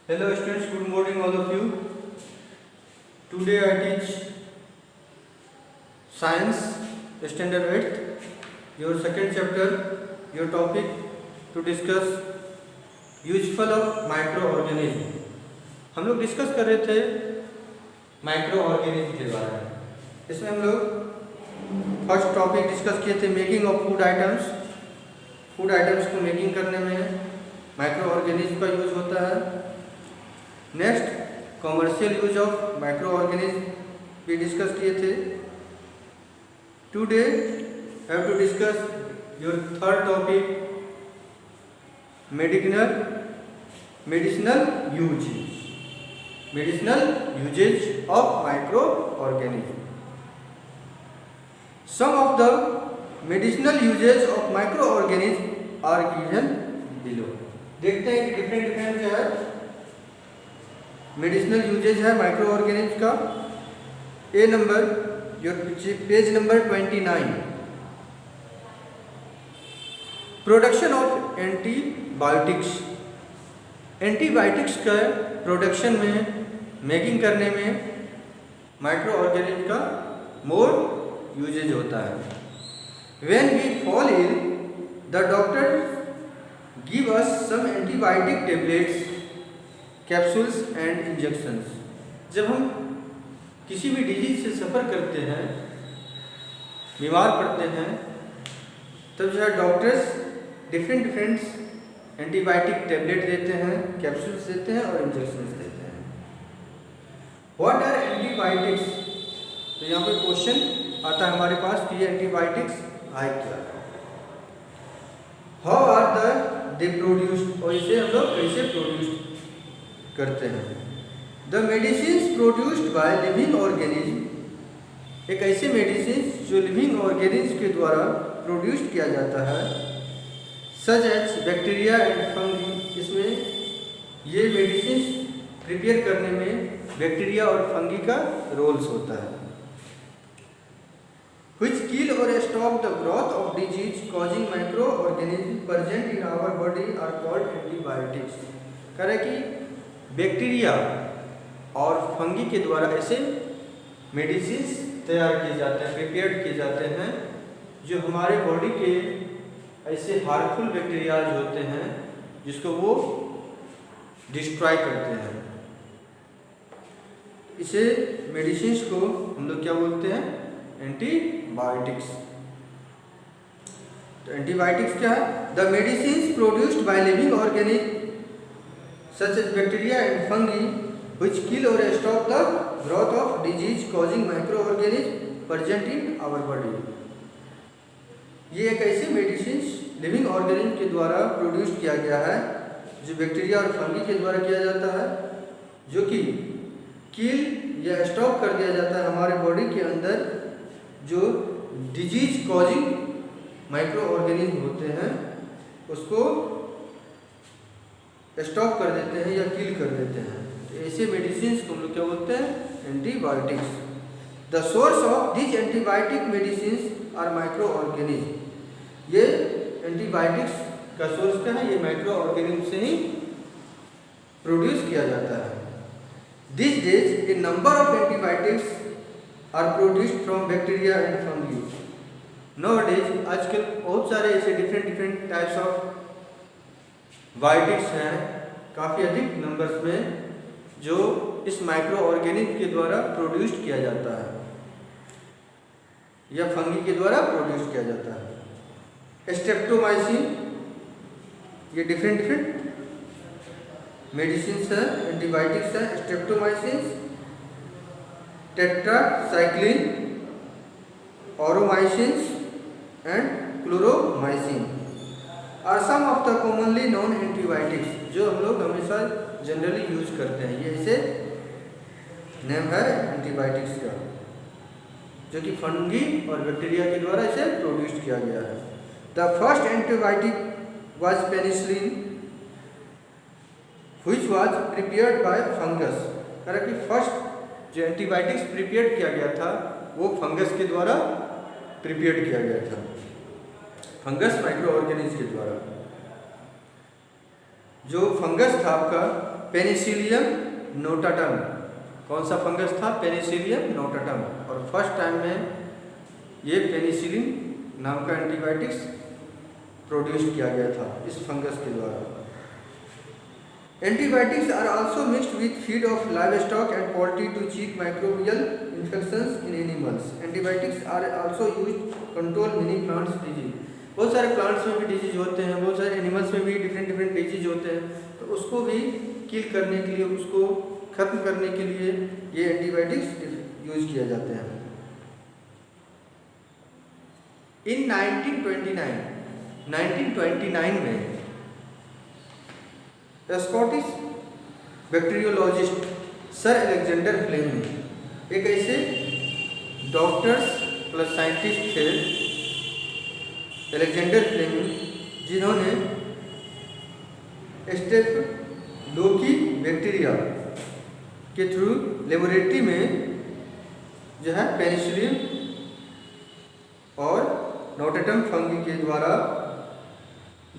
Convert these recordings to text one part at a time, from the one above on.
Hello students, good morning all of you. Today I teach Science Standard 8th, your second chapter, your topic to discuss useful of microorganism. हम लोग discuss कर रहे थे micro organism के बारे में. इसमें हम लोग फर्स्ट टॉपिक डिस्कस किए थे making of food items. Food items को मेकिंग करने में माइक्रो ऑर्गेनिज्म का यूज होता है. Next commercial use of microorganism भी डिस्कस किए थे. Today have to discuss your third topic medicinal usages of microorganism. Some of the medicinal usages of microorganism are given below. देखते हैं कि different जो है medicinal usages है microorganism का. A number your page number 29. Production of antibiotics. Antibiotics का production में making करने में माइक्रो ऑर्गेनिज्म का मोर यूजेज होता है. When we fall ill the doctor give us some antibiotic tablets, capsules and injections. जब हम किसी भी डिजीज से सफ़र करते हैं, बीमार पड़ते हैं, तब जो है डॉक्टर्स डिफरेंट एंटीबायोटिक टेबलेट देते हैं, कैप्सूल्स देते हैं और इंजेक्शंस देते हैं. What are antibiotics? तो यहाँ पे क्वेश्चन आता है हमारे पास कि ये एंटीबायोटिक्स है क्या. हाउ आर दे प्रोड्यूस्ड, और इसे हम लोग कैसे प्रोड्यूस करते हैं. The medicine produced by living organism. एक ऐसे मेडिसिन जो लिविंग ऑर्गेनिज्म के द्वारा प्रोड्यूस किया जाता है, such as bacteria and fungi. इसमें ये मेडिसिन प्रिपेयर करने में बैक्टीरिया और फंगी का रोल्स होता है. which kill or stop the growth of disease causing microorganisms present in our body are called antibiotics. कह रहे कि बैक्टीरिया और फंगी के द्वारा ऐसे मेडिसिन तैयार किए जाते हैं, प्रिपेयर किए जाते हैं, जो हमारे बॉडी के ऐसे हार्मफुल बैक्टीरियाज होते हैं जिसको वो डिस्ट्रॉय करते हैं. इसे मेडिसिन को हम लोग क्या बोलते हैं? एंटीबायोटिक्स. तो एंटीबायोटिक्स क्या है? The medicine produced by living organism such as bacteria and fungi which kill और stop the growth of disease causing microorganism present in our body. ये एक ऐसे मेडिसिन लिविंग ऑर्गेनिज्म के द्वारा प्रोड्यूस किया गया है, जो बैक्टीरिया और फंगी के द्वारा किया जाता है, जो कि किल या स्टॉप कर दिया जाता है हमारे बॉडी के अंदर जो डिजीज कॉजिंग माइक्रो ऑर्गेनिज्म होते हैं, उसको स्टॉप कर देते हैं या किल कर देते हैं. तो ऐसे मेडिसिन को हम लोग क्या बोलते हैं? Antibiotics. The source of this antibiotic medicine are microorganism. ये एंटीबायोटिक्स का सोर्स क्या है? ये माइक्रो ऑर्गेनिज्म से ही प्रोड्यूस किया जाता है. This days a number of antibiotics are produced from bacteria and fungi. Nowadays आजकल बहुत सारे ऐसे डिफरेंट टाइप्स ऑफ बायोटिक्स हैं, काफ़ी अधिक नंबर्स में, जो इस माइक्रो ऑर्गेनिज्म के द्वारा प्रोड्यूस किया जाता है या फंगी के द्वारा प्रोड्यूस किया जाता है. स्ट्रेप्टोमाइसिन, ये डिफरेंट मेडिसिन है, एंटीबायोटिक्स है. Streptomycin, tetracycline, aureomycin and chloromycin are some of the commonly known antibiotics, जो हम लोग हमेशा जनरली यूज करते हैं. ये ऐसे नेम है एंटीबायोटिक्स का, जो कि फंगी और बैक्टीरिया के द्वारा इसे प्रोड्यूस किया गया है. The first antibiotic was penicillin which was prepared by fungus. कह कि फर्स्ट जो एंटीबायोटिक्स प्रिपेयर किया गया था वो फंगस के द्वारा प्रिपेयर किया गया था, फंगस माइक्रो ऑर्गेनिज्म के द्वारा. जो फंगस था आपका पेनिसिलियम नोटाटम। कौन सा फंगस था? Penicillium notatum. और फर्स्ट टाइम में ये पेनिसिलिन नाम का एंटीबायोटिक्स प्रोड्यूस किया गया था इस फंगस के द्वारा। Antibiotics are also mixed with feed of livestock and poultry to check microbial infections in animals. Antibiotics are also used control many plants disease. बहुत सारे प्लांट्स में भी डिजीज होते हैं, बहुत सारे एनिमल्स में भी डिफरेंट डिजीज होते हैं, तो उसको भी किल करने के लिए, उसको खत्म करने के लिए ये एंटीबायोटिक्स यूज किया जाते हैं। इन 1929 में Scottish bacteriologist sir Alexander Fleming, एक ऐसे डॉक्टर्स प्लस साइंटिस्ट थे अलेक्जेंडर फ्लेमिंग, जिन्होंने स्टेफिलोकोकी बैक्टीरिया के थ्रू लेबोरेटरी में जो है पेनिसिलिन और नोटाटम फंगी के द्वारा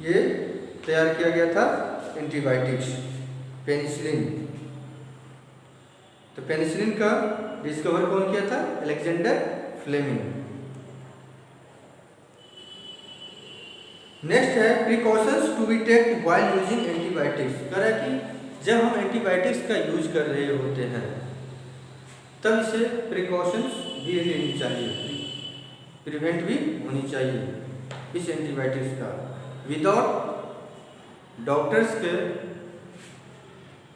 ये तैयार किया गया था एंटीबायोटिक्स पेनिसिलिन। तो पेनिसिलिन का डिस्कवर कौन किया था? Alexander Fleming. नेक्स्ट है precautions to be taken while using antibiotics. कह रहा है कि जब हम एंटीबायोटिक्स का यूज कर रहे होते हैं तब इसे प्रिकॉशंस भी लेनी चाहिए, प्रिवेंट भी होनी चाहिए इस एंटीबायोटिक्स का। विदाउट डॉक्टर्स के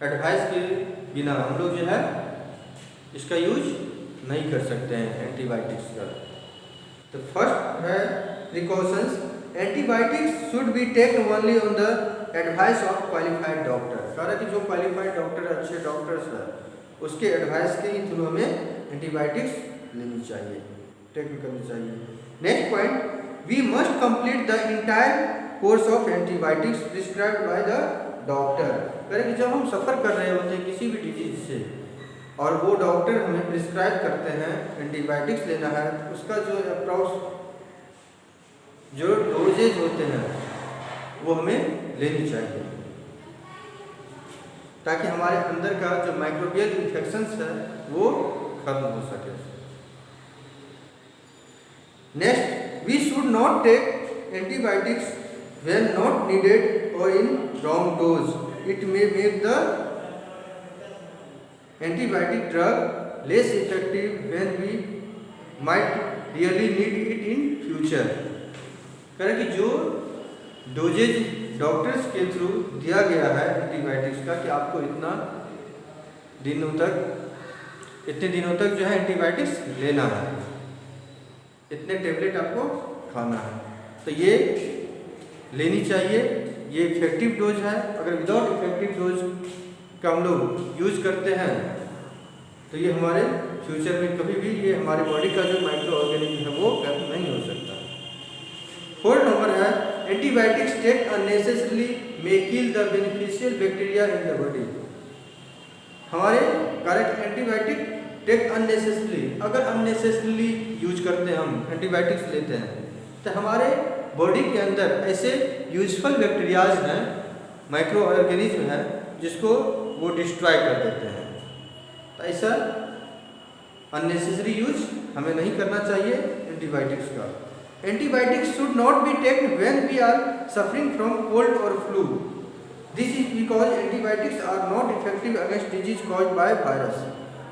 एडवाइस के बिना हम लोग जो है इसका यूज नहीं कर सकते हैं एंटीबायोटिक्स का। तो फर्स्ट है precautions, antibiotics should be taken only on the advice of qualified doctor. कह रहा है कि जो क्वालिफाइड डॉक्टर, अच्छे डॉक्टर्स हैं, उसके एडवाइस के ही थ्रू हमें एंटीबायोटिक्स लेनी चाहिए, टेकन करनी चाहिए। Next point, we must complete the entire course of antibiotics prescribed by the doctor. कह रहे कि जब हम सफ़र कर रहे होते हैं किसी भी डिजीज से और वो डॉक्टर हमें प्रिस्क्राइब करते हैं एंटीबायोटिक्स लेना है, तो उसका जो अप्रॉक्स जो डोजेज होते हैं वो हमें लेनी चाहिए, ताकि हमारे अंदर का जो माइक्रोबियल इन्फेक्शंस है वो खत्म हो सके। Next, we should not take antibiotics when not needed or in wrong dose. It may make the antibiotic drug less effective when we might really need it in future. करें कि जो doses doctors के through दिया गया है antibiotics का कि आपको इतने दिनों तक जो है एंटीबायोटिक्स लेना है, इतने टेबलेट आपको खाना है, तो ये लेनी चाहिए। ये इफेक्टिव डोज है। अगर विदाउट इफेक्टिव डोज का हम लोग यूज करते हैं तो ये हमारे फ्यूचर में कभी भी ये हमारे बॉडी का जो माइक्रो ऑर्गेनिज्म है वो खत्म नहीं हो सकता। फोर्थ नंबर है antibiotics take unnecessarily may kill the beneficial bacteria in the body. हमारे कारक एंटीबायोटिक टेक अननेसेसरीली, अगर अननेसेसरीली यूज करते हैं, हम एंटीबायोटिक्स लेते हैं, तो हमारे बॉडी के अंदर ऐसे यूजफुल बैक्टीरियाज हैं, माइक्रो ऑर्गेनिज्म हैं, जिसको वो डिस्ट्रॉय कर देते हैं। तो ऐसा अननेसेसरी यूज हमें नहीं करना चाहिए एंटीबायोटिक्स का। Antibiotics should not be taken when we are suffering from cold और flu. This is because antibiotics are not effective against disease caused by virus.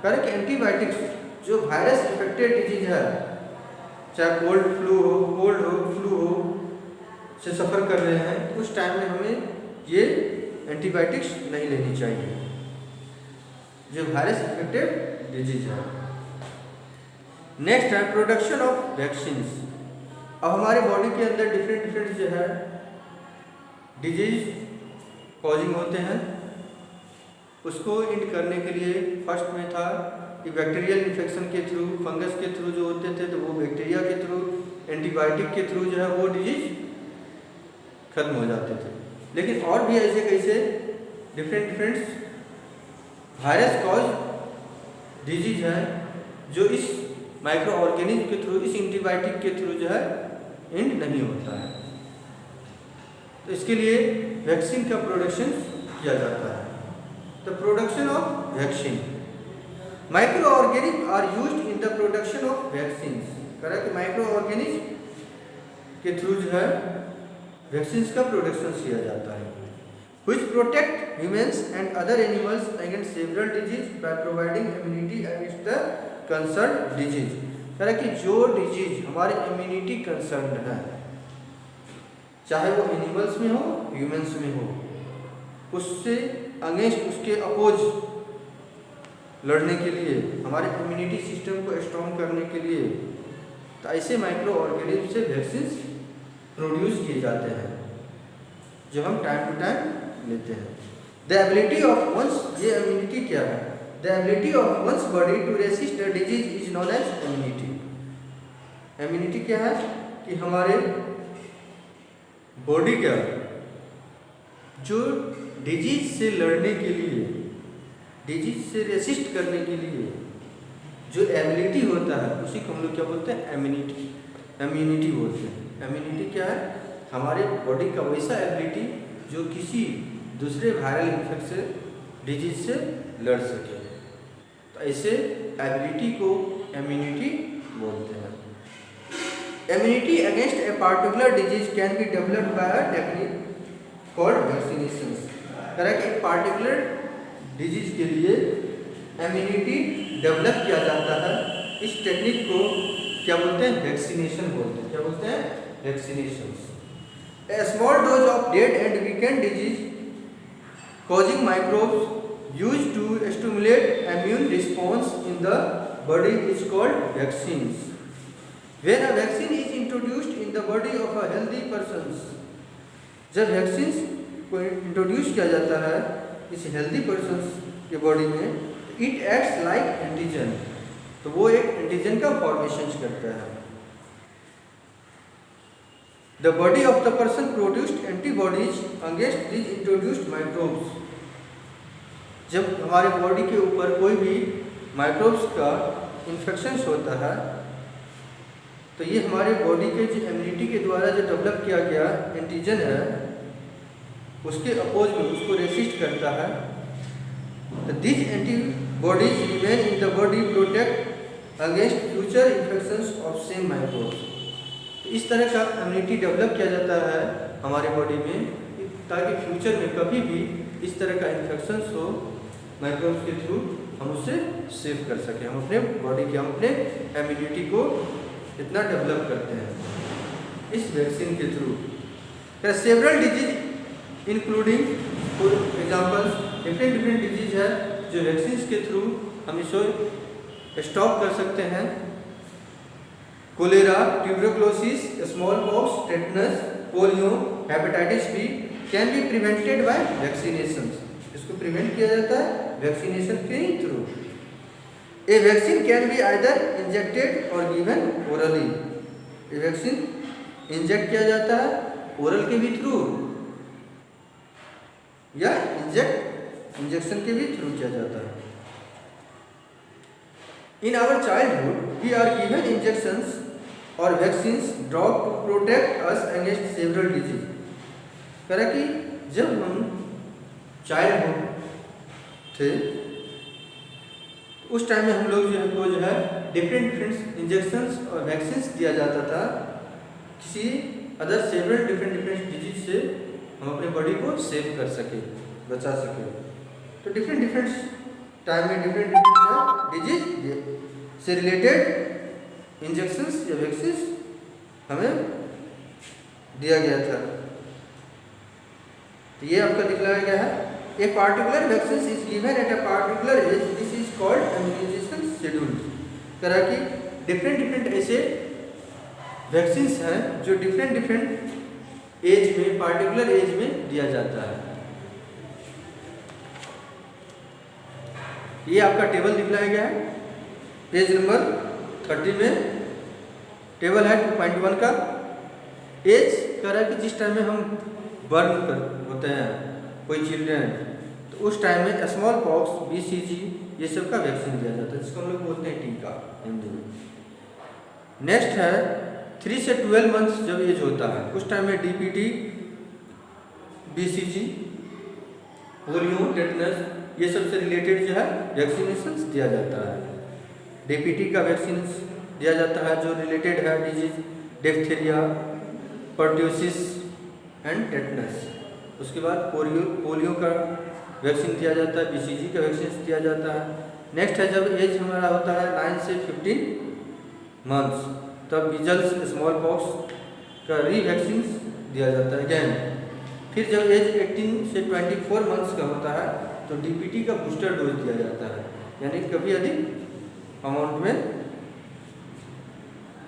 कारण कि एंटीबायोटिक्स जो वायरस इफेक्टेड डिजीज है, चाहे कोल्ड फ्लू हो से सफ़र कर रहे हैं, उस टाइम में हमें ये एंटीबायोटिक्स नहीं लेनी चाहिए जो वायरस इफेक्टेड डिजीज है। नेक्स्ट है प्रोडक्शन ऑफ वैक्सीन्स। अब हमारे बॉडी के अंदर डिफरेंट जो है डिजीज कॉजिंग होते हैं, उसको इंड करने के लिए फर्स्ट में था कि बैक्टीरियल इन्फेक्शन के थ्रू, फंगस के थ्रू जो होते थे, तो वो बैक्टीरिया के थ्रू, एंटीबायोटिक के थ्रू जो है वो डिजीज खत्म हो जाते थे। लेकिन और भी ऐसे कैसे डिफरेंट वायरस कॉज डिजीज है जो इस माइक्रो ऑर्गेनिज्म के थ्रू, इस एंटीबायोटिक के थ्रू जो है एंड नहीं होता है। तो इसके लिए वैक्सीन का प्रोडक्शन किया जाता है। The production of vaccine. Microorganism are used in the production of vaccine. कह कि माइक्रो ऑर्गेनिज्म के थ्रू जो है वैक्सीन का प्रोडक्शन किया जाता है, which protect humans and other animals against several disease by providing immunity against the concerned disease। कह रहा कि जो डिजीज हमारे इम्यूनिटी कंसर्न है, चाहे वो एनिमल्स में हो ह्यूमंस में हो, उससे अगेंस्ट उसके अपोज लड़ने के लिए, हमारे इम्यूनिटी सिस्टम को स्ट्रॉन्ग करने के लिए, तो ऐसे माइक्रो ऑर्गेनिज्म से वैक्सीन प्रोड्यूस किए जाते हैं जो हम टाइम टू टाइम लेते हैं। द एबिलिटी ऑफ वंस, ये इम्यूनिटी क्या है? The ability of one's body to resist the disease is known as immunity. Immunity क्या है कि हमारे बॉडी का जो डिजीज से लड़ने के लिए, डिजीज से रेसिस्ट करने के लिए जो एबिलिटी होता है, उसी को हम लोग क्या बोलते हैं? इम्यूनिटी। इम्यूनिटी बोलते हैं। इम्यूनिटी क्या है? हमारे बॉडी का वैसा एबिलिटी जो किसी दूसरे वायरल इन्फेक्शन डिजीज से लड़ सके, तो ऐसे एबिलिटी को इम्यूनिटी बोलते हैं। Immunity against a particular disease can be developed by a technique called vaccination. कह रहा कि एक पार्टिकुलर डिजीज के लिए इम्यूनिटी डेवलप किया जाता है, इस टेक्निक को क्या बोलते हैं? वैक्सीनेशन बोलते हैं। क्या बोलते हैं? Vaccination. A small dose of dead and weakened disease causing microbes used to stimulate immune response in the body is called vaccines. When a vaccine is introduced in the body of a healthy person, जब vaccine को introduce किया जाता है इस healthy person के body में, it acts like antigen, तो वो एक एंटीजन का फॉर्मेशन करता है। The body of the person produced antibodies against these introduced microbes। जब हमारे बॉडी के ऊपर कोई भी माइक्रोब्स का इन्फेक्शन होता है, तो ये हमारे बॉडी के जो इम्यूनिटी के द्वारा जो डेवलप किया गया एंटीजन है, उसके अपोज में उसको रेसिस्ट करता है। तो these antibodies remain in the body protect against future infections of same microbes। इस तरह का इम्यूनिटी डेवलप किया जाता है हमारे बॉडी में, ताकि फ्यूचर में कभी भी इस तरह का इन्फेक्शन हो माइक्रोब्स के थ्रू हम उससे सेव कर सकें। हम अपने बॉडी के, हम अपने इम्यूनिटी को इतना डेवलप करते हैं इस वैक्सीन के through. Several disease including for examples, different disease है जो वैक्सीन के थ्रू हम इसको स्टॉप कर सकते हैं। Cholera, tuberculosis, smallpox, tetanus, polio, hepatitis B can be prevented by vaccination. इसको प्रिवेंट किया जाता है वैक्सीनेशन के through. A vaccine can be either injected और गिवन ओरली। ये वैक्सीन इंजेक्ट किया जाता है ओरल के भी थ्रू या इंजेक्शन के भी थ्रू किया जाता है। In our childhood, we are given injections or vaccines dropped to protect us against several diseases। कह रहा कि जब हम चाइल्डहुड थे, उस टाइम में हम लोग जो है डिफरेंट इंजेक्शंस और वैक्सीन्स दिया जाता था किसी अदर सेवरल डिफरेंट डिजीज से हम अपने बॉडी को सेव कर सके, बचा सके। तो डिफरेंट टाइम में डिफरेंट डिजीज से रिलेटेड इंजेक्शंस या वैक्सीन हमें दिया गया था। तो ये आपका दिखलाया गया है। A particular vaccine is given at a particular age, this is called immunization schedule. कह रहा कि डिफरेंट ऐसे वैक्सीन हैं जो डिफरेंट एज में, पार्टिकुलर एज में दिया जाता है। ये आपका टेबल दिखलाया गया है पेज नंबर 30 में। टेबल है 2.1 का। एज कह रहा है कि जिस टाइम में हम बर्न होते हैं कोई चिल्ड्रन, तो उस टाइम में स्मॉल पॉक्स, BCG ये सब का वैक्सीन दिया जाता है, जिसको हम लोग बोलते हैं टीका हिंदी में। नेक्स्ट है 3 से 12 मंथ्स जब एज होता है, उस टाइम में DPT, BCG, पोलियो, टेटनस ये सबसे रिलेटेड जो है वैक्सीनेशन दिया जाता है। डीपीटी का वैक्सीन दिया जाता है जो रिलेटेड है disease diphtheria, pertussis and tetanus. उसके बाद पोलियो का वैक्सीन दिया जाता है, बीसीजी का वैक्सीन दिया जाता है। नेक्स्ट है जब एज हमारा होता है 9 से 15 मंथ्स, तब मीजल्स स्मॉल पॉक्स का रीवैक्सीन दिया जाता है अगेन। फिर जब एज 18 से 24 मंथ्स का होता है तो डीपीटी का बूस्टर डोज दिया जाता है, यानी कभी अधिक अमाउंट में।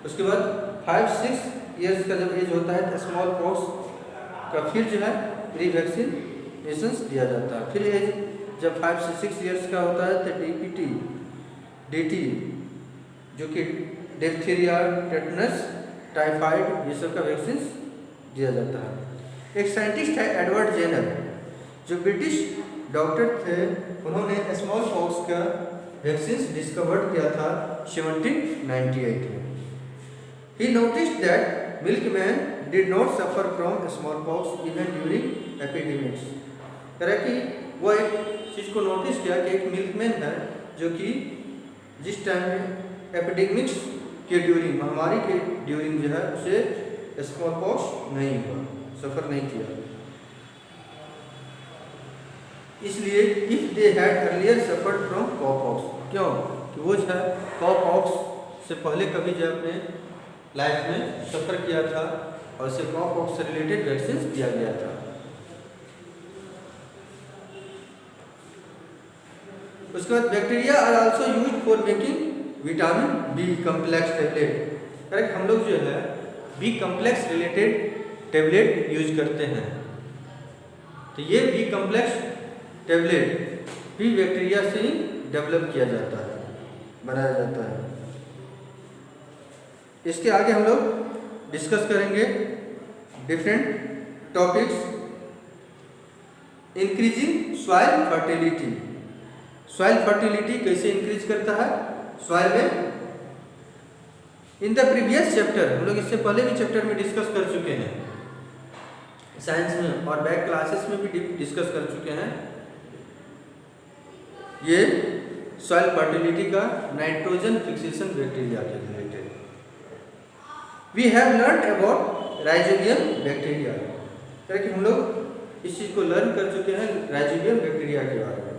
उसके बाद 5-6 ईयर्स का जब एज होता है तो स्मॉल पॉक्स का फिर जो है रीवैक्सीनेशन दिया जाता है। फिर एज जब 5 से 6 ईयर्स का होता है तो डीटी जो कि डिप्थीरिया, टेटनस, टाइफाइड ये सब का वैक्सीन दिया जाता है। एक साइंटिस्ट है एडवर्ड जेनर, जो ब्रिटिश डॉक्टर थे, उन्होंने स्मॉल पॉक्स का वैक्सीन डिस्कवर्ड किया था 1798 में। ही noticed that milkman did not suffer from small pox even during epidemics. कह कि वो एक चीज़ को नोटिस किया कि एक मिल्कमैन है जो कि जिस टाइम एपिडेमिक्स के ड्यूरिंग, महामारी के ड्यूरिंग जो है उसे स्मॉल पॉक्स नहीं हुआ, सफ़र नहीं किया। इसलिए if they had earlier suffered from कॉपॉक्स, क्यों कि वो जो है कॉपॉक्स से पहले कभी जो अपने लाइफ में सफ़र किया था और उसे कॉपॉक्स से रिलेटेड वैक्सीन दिया गया था। उसके बाद bacteria are also used for making vitamin B complex tablet. Correct, हम लोग जो है B complex related tablet use करते हैं। तो ये बी कम्प्लेक्स टेबलेट भी बैक्टीरिया से ही डेवलप किया जाता है, बनाया जाता है। इसके आगे हम लोग डिस्कस करेंगे different topics. Increasing soil fertility. Soil fertility कैसे इंक्रीज करता है सॉइल में? इन द प्रीवियस चैप्टर, हम लोग इससे पहले भी चैप्टर में डिस्कस कर चुके हैं, साइंस में और बैक क्लासेस में भी डिस्कस कर चुके हैं। ये सॉइल फर्टिलिटी का नाइट्रोजन फिक्सेशन बैक्टीरिया के related. We have learn about rhizobium bacteria, कि हम लोग इस चीज़ को लर्न कर चुके हैं राइजोबियम बैक्टीरिया के बारे में।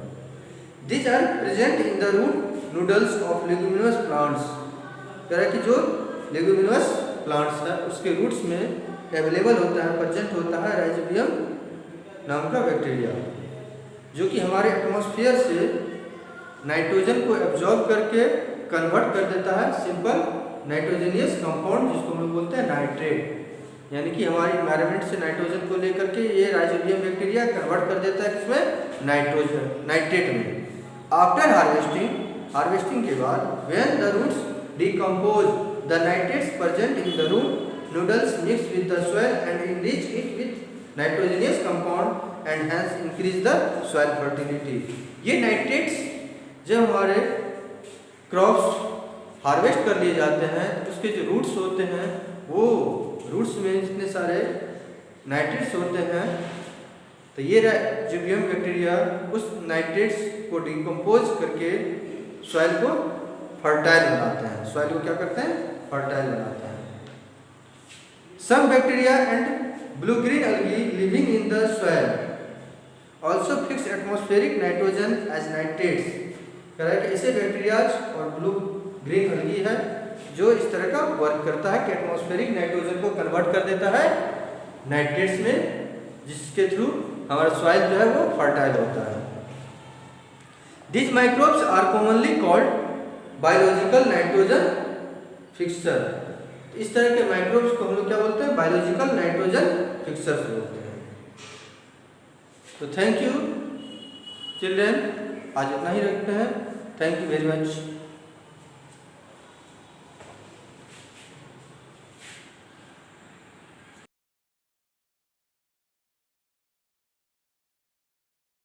These are present in the root noodles of leguminous plants। तरह की जो लेगुमिनस प्लांट्स है उसके रूट्स में अवेलेबल होता है, प्रेजेंट होता है राइजोबियम नाम का बैक्टीरिया, जो कि हमारे एटमॉस्फेयर से नाइट्रोजन को एब्जॉर्ब करके कन्वर्ट कर देता है सिंपल नाइट्रोजनियस कंपाउंड, जिसको हम लोग बोलते हैं नाइट्रेट। यानी कि हमारी एनवायरनमेंट से नाइट्रोजन को लेकर के ये राइजोबियम बैक्टीरिया कन्वर्ट कर देता है किसमें? नाइट्रोजन, नाइट्रेट में। आफ्टर हार्वेस्टिंग के बाद when the roots decompose the nitrates present in the root noodles mix with the soil and enrich it with nitrogenous compound and hence increase the soil fertility। ये nitrates जब हमारे crops harvest कर लिए जाते हैं तो उसके जो रूट्स होते हैं वो रूट्स में इतने सारे नाइट्रेट्स होते हैं, तो ये राइजोबियम बैक्टीरिया उस नाइट्रेट्स को डिकम्पोज करके सॉइल को फर्टाइल बनाते हैं। सॉइल को क्या करते हैं? फर्टाइल बनाते हैं। Some bacteria and blue green algae living in the soil also fix atmospheric nitrogen as nitrates। कह रहा है कि ऐसे बैक्टीरियाज और ब्लू ग्रीन algae है जो इस तरह का वर्क करता है कि एटमॉस्फेरिक नाइट्रोजन को कन्वर्ट कर देता है नाइट्रेट्स में, जिसके थ्रू हमारा सॉइल जो है वो फर्टाइल होता है। These microbes are commonly called biological nitrogen fixer। इस तरह के माइक्रोब्स को हम लोग क्या बोलते हैं? बायोलॉजिकल नाइट्रोजन फिक्सर्स बोलते हैं। तो थैंक यू चिल्ड्रेन, आज इतना ही रखते हैं। Thank you very much.